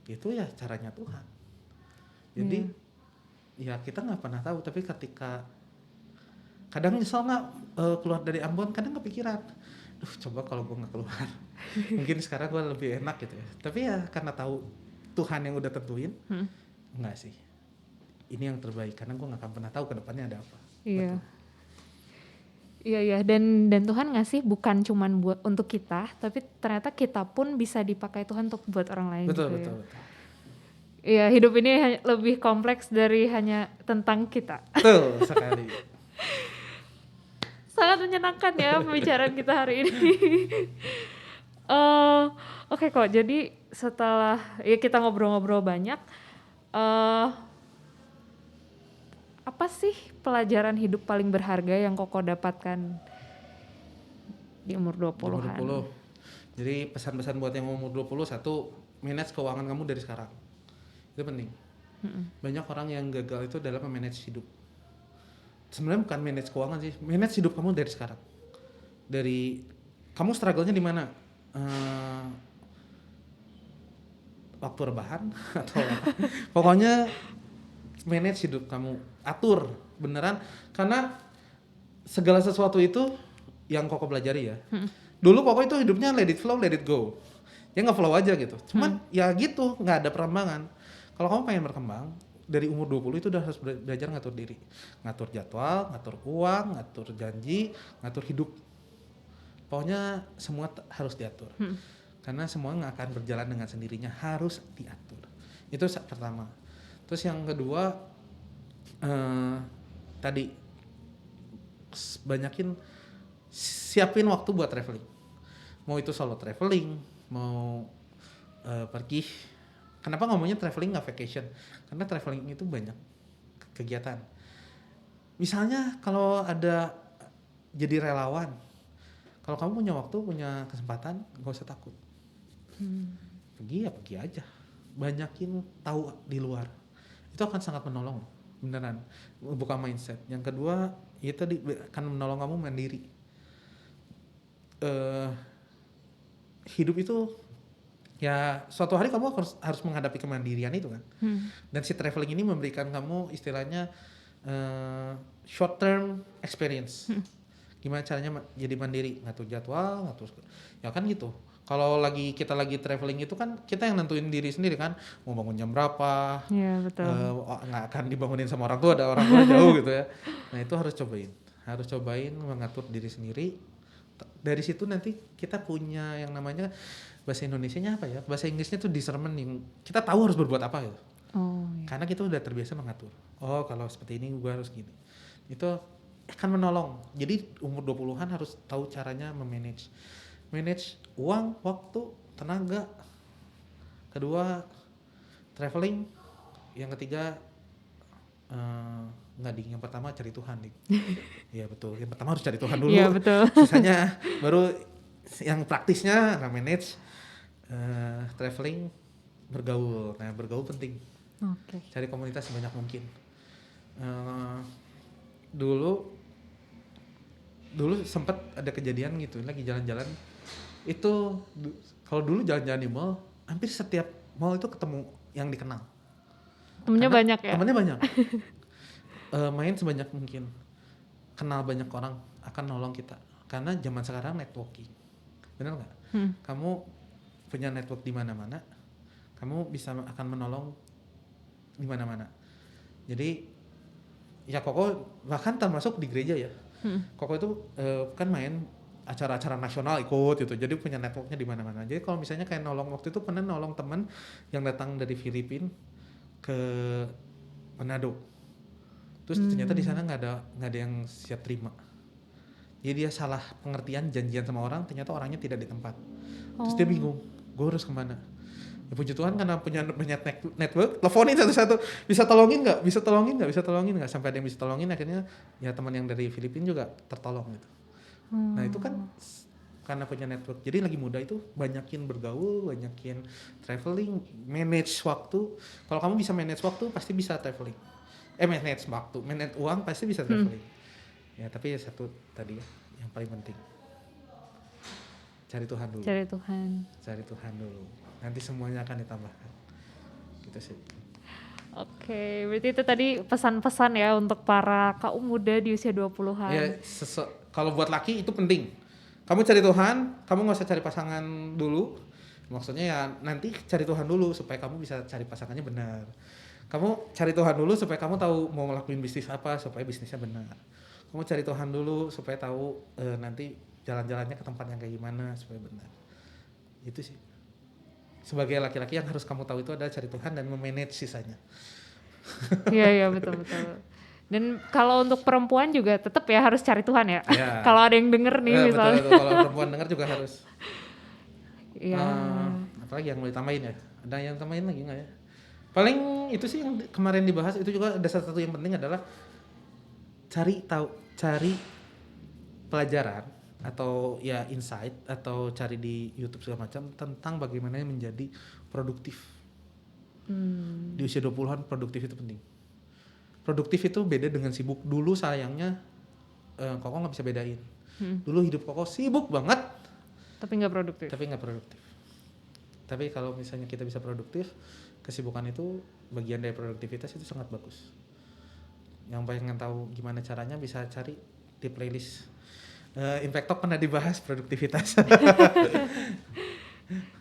Itu ya caranya Tuhan. Jadi ya kita nggak pernah tahu, tapi ketika kadang nyesel nggak keluar dari Ambon, kadang kepikiran, coba kalau gue nggak keluar mungkin sekarang gue lebih enak gitu ya. Tapi ya karena tahu Tuhan yang udah tentuin, enggak sih, ini yang terbaik karena gue nggak akan pernah tahu kedepannya ada apa. Iya. Betul. Iya dan Tuhan ngasih bukan cuman buat untuk kita, tapi ternyata kita pun bisa dipakai Tuhan untuk buat orang lain. Betul. Iya, hidup ini lebih kompleks dari hanya tentang kita. Betul sekali. Sangat menyenangkan ya pembicaraan kita hari ini. Oke kok, jadi setelah ya kita ngobrol-ngobrol banyak, apa sih pelajaran hidup paling berharga yang Koko dapatkan di umur 20-an? Jadi pesan-pesan buat yang umur 20, satu, manage keuangan kamu dari sekarang. Itu penting. Banyak orang yang gagal itu dalam memanage hidup. Sebenarnya bukan manage keuangan sih, manage hidup kamu dari sekarang. Dari kamu struggle-nya di mana? Waktu rebahan atau apa? Pokoknya manage hidup kamu, atur beneran, karena segala sesuatu itu yang Koko pelajari ya. Dulu Koko itu hidupnya let it flow, let it go. Ya nggak flow aja gitu. Cuman ya gitu, nggak ada perkembangan. Kalau kamu pengen berkembang, dari umur 20 itu udah harus belajar ngatur diri. Ngatur jadwal, ngatur uang, ngatur janji, ngatur hidup. Pokoknya semua harus diatur. Karena semua nggak akan berjalan dengan sendirinya, harus diatur. Itu pertama. Terus yang kedua, tadi siapin waktu buat traveling. Mau itu solo traveling, mau pergi. Kenapa ngomongnya traveling nggak vacation? Karena traveling itu banyak kegiatan. Misalnya kalau ada jadi relawan, kalau kamu punya waktu, punya kesempatan, nggak usah takut. Pergi aja. Banyakin tahu di luar. Itu akan sangat menolong, beneran. Buka mindset. Yang kedua, itu akan menolong kamu mandiri. Hidup itu ya suatu hari kamu harus menghadapi kemandirian itu kan. Dan si traveling ini memberikan kamu istilahnya short term experience. Gimana caranya jadi mandiri, ngatur jadwal, ngatur ya kan gitu. Kalau kita lagi traveling itu kan kita yang nentuin diri sendiri kan, mau bangun jam berapa. Iya, betul. Nggak akan dibangunin sama orang tua, ada orang tua jauh gitu ya. Nah itu harus cobain mengatur diri sendiri. Dari situ nanti kita punya yang namanya bahasa Indonesianya apa ya? Bahasa Inggrisnya tuh discerning. Kita tahu harus berbuat apa gitu. Oh, iya. Karena kita udah terbiasa mengatur. Oh, kalau seperti ini gue harus gini. Itu akan menolong. Jadi umur 20-an harus tahu caranya memanage. Manage uang, waktu, tenaga. Kedua, traveling. Yang ketiga, yang pertama cari Tuhan. Iya betul, yang pertama harus cari Tuhan dulu. Iya, betul. Sisanya baru yang praktisnya manage, traveling, bergaul. Nah bergaul penting. Oke. Cari komunitas sebanyak mungkin. Dulu sempat ada kejadian gitu, lagi jalan-jalan itu kalau dulu jalan-jalan di mall, hampir setiap mall itu ketemu yang dikenal. Temennya banyak ya? Temennya banyak. Main sebanyak mungkin, kenal banyak orang akan nolong kita. Karena zaman sekarang networking, benar nggak? Kamu punya network di mana-mana, kamu akan menolong di mana-mana. Jadi ya Koko bahkan termasuk di gereja ya. Koko itu kan main acara-acara nasional ikut gitu, jadi punya networknya di mana-mana. Jadi kalau misalnya kayak waktu itu pernah nolong teman yang datang dari Filipina ke Manado, terus ternyata di sana nggak ada yang siap terima. Jadi dia salah pengertian janjian sama orang, ternyata orangnya tidak di tempat. Terus dia bingung, gue harus kemana? Ya puji Tuhan karena punya network, teleponin satu-satu, bisa tolongin nggak, sampai ada yang bisa tolongin, akhirnya ya teman yang dari Filipina juga tertolong gitu. Nah itu kan karena punya network, jadi lagi muda itu banyakin bergaul, banyakin traveling, manage waktu. Kalau kamu bisa manage waktu pasti bisa traveling. Manage waktu, manage uang pasti bisa traveling. Ya tapi ya satu tadi ya, yang paling penting cari Tuhan dulu. Cari Tuhan dulu. Nanti semuanya akan ditambahkan. Gitu sih. Oke, berarti itu tadi pesan-pesan ya untuk para kaum muda di usia 20-an. Ya, kalau buat laki itu penting. Kamu cari Tuhan, kamu nggak usah cari pasangan dulu. Maksudnya ya nanti cari Tuhan dulu supaya kamu bisa cari pasangannya benar. Kamu cari Tuhan dulu supaya kamu tahu mau ngelakuin bisnis apa supaya bisnisnya benar. Kamu cari Tuhan dulu supaya tahu nanti jalan-jalannya ke tempat yang kayak gimana supaya benar. Itu sih. Sebagai laki-laki yang harus kamu tahu itu adalah cari Tuhan dan memanage sisanya. Iya betul. Dan kalau untuk perempuan juga tetap ya harus cari Tuhan ya. Ya. Kalau ada yang denger nih misalnya. Betul. Kalau perempuan denger juga harus. Iya. Apalagi yang mau ditambahin ya? Ada yang tambahin lagi nggak ya? Paling itu sih yang kemarin dibahas, itu juga ada satu yang penting adalah cari pelajaran atau ya insight atau cari di YouTube segala macam tentang bagaimana menjadi produktif. Di usia 20-an produktif itu penting. Produktif itu beda dengan sibuk. Dulu sayangnya Koko nggak bisa bedain. Dulu hidup Koko sibuk banget tapi nggak produktif. Tapi kalau misalnya kita bisa produktif, kesibukan itu bagian dari produktivitas, itu sangat bagus. Yang pengen tahu gimana caranya bisa cari di playlist Impact Talk, pernah dibahas produktivitas.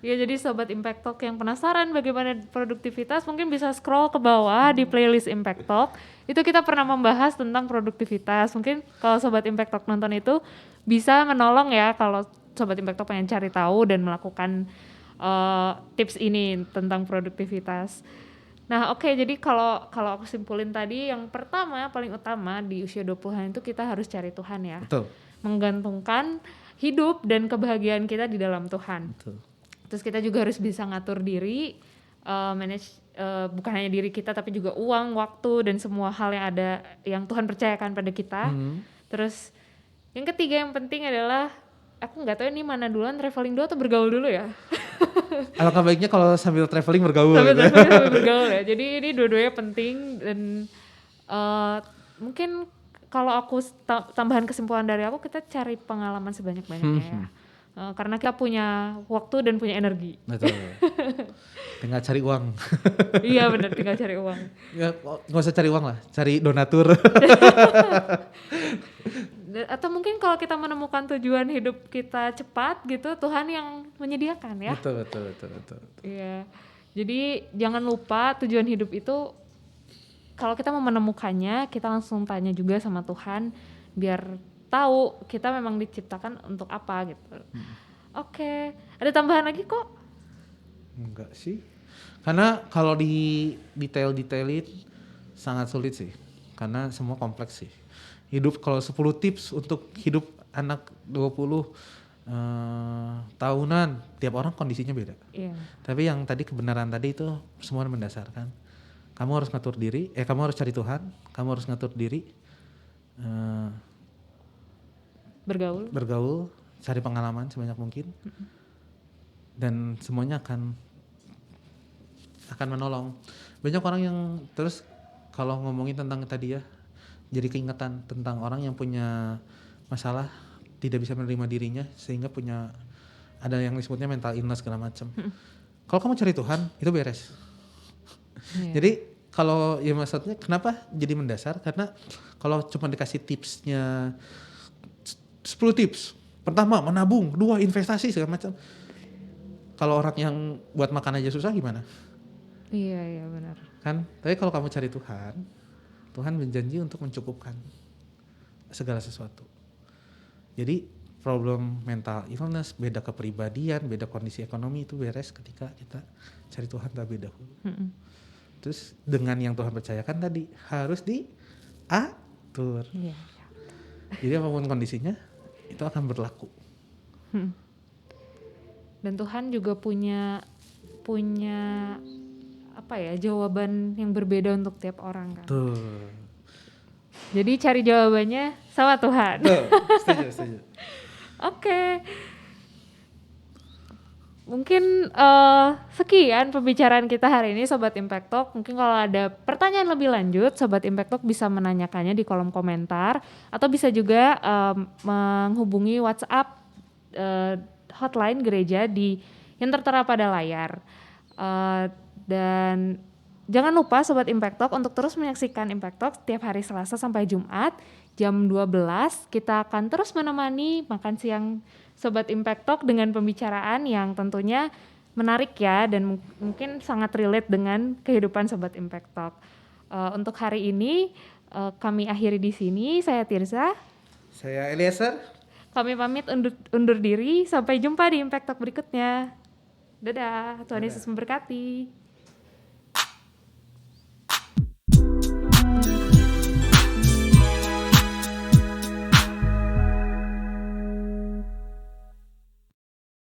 Ya, jadi sobat Impact Talk yang penasaran bagaimana produktivitas mungkin bisa scroll ke bawah di playlist Impact Talk. Itu kita pernah membahas tentang produktivitas. Mungkin kalau sobat Impact Talk nonton itu bisa menolong ya kalau sobat Impact Talk pengen cari tahu dan melakukan tips ini tentang produktivitas. Nah, oke, jadi kalau aku simpulin tadi, yang pertama paling utama di usia 20-an itu kita harus cari Tuhan ya. Betul. Menggantungkan hidup dan kebahagiaan kita di dalam Tuhan. Betul. Terus kita juga harus bisa ngatur diri, manage bukan hanya diri kita tapi juga uang, waktu dan semua hal yang ada yang Tuhan percayakan pada kita. Terus yang ketiga yang penting adalah, aku nggak tahu ini mana duluan, traveling dulu atau bergaul dulu ya. Alangkah baiknya kalau sambil traveling bergaul. Sambil bergaul ya. Jadi ini dua-duanya penting dan mungkin kalau aku tambahan kesimpulan dari aku, kita cari pengalaman sebanyak-banyaknya ya. Karena kita punya waktu dan punya energi. Betul. Tinggal cari uang. Iya benar, tinggal cari uang. Ya, nggak usah cari uang lah, cari donatur. Atau mungkin kalau kita menemukan tujuan hidup kita cepat gitu, Tuhan yang menyediakan ya. Betul. Iya. Jadi jangan lupa tujuan hidup itu, kalau kita mau menemukannya, kita langsung tanya juga sama Tuhan biar tahu kita memang diciptakan untuk apa gitu. Oke. Ada tambahan lagi kok? Enggak sih. Karena kalau di detailin sangat sulit sih. Karena semua kompleks sih. Hidup kalau 10 tips untuk hidup anak 20 tahunan, tiap orang kondisinya beda. Iya. Tapi yang tadi kebenaran tadi itu semua mendasarkan. Kamu harus ngatur diri, kamu harus cari Tuhan, kamu harus ngatur diri, bergaul, cari pengalaman sebanyak mungkin, dan semuanya akan menolong. Banyak orang yang terus kalau ngomongin tentang tadi ya, jadi keingetan tentang orang yang punya masalah, tidak bisa menerima dirinya sehingga punya ada yang disebutnya mental illness segala macam. Kalau kamu cari Tuhan itu beres. Jadi kalau ya maksudnya kenapa jadi mendasar, karena kalau cuma dikasih tipsnya 10 tips, pertama menabung, 2 investasi segala macam. Kalau orang yang buat makan aja susah gimana? Iya benar. Kan? Tapi kalau kamu cari Tuhan, Tuhan berjanji untuk mencukupkan segala sesuatu. Jadi problem mental illness, beda kepribadian, beda kondisi ekonomi itu beres ketika kita cari Tuhan terlebih dahulu. Terus dengan yang Tuhan percayakan tadi harus diatur. Iya. Jadi apapun kondisinya itu akan berlaku. Dan Tuhan juga punya apa ya, jawaban yang berbeda untuk tiap orang kan. Tuh. Jadi cari jawabannya sama Tuhan. Tuh, setuju. Oke. Mungkin sekian pembicaraan kita hari ini Sobat Impact Talk. Mungkin kalau ada pertanyaan lebih lanjut, Sobat Impact Talk bisa menanyakannya di kolom komentar. Atau bisa juga menghubungi WhatsApp hotline gereja yang tertera pada layar. Dan jangan lupa Sobat Impact Talk untuk terus menyaksikan Impact Talk setiap hari Selasa sampai Jumat jam 12. Kita akan terus menemani makan siang Sobat Impact Talk dengan pembicaraan yang tentunya menarik ya, dan mungkin sangat relate dengan kehidupan Sobat Impact Talk. Untuk hari ini kami akhiri di sini. Saya Tirza. Saya Eliezer. Kami pamit undur diri. Sampai jumpa di Impact Talk berikutnya. Dadah. Tuhan Yesus memberkati.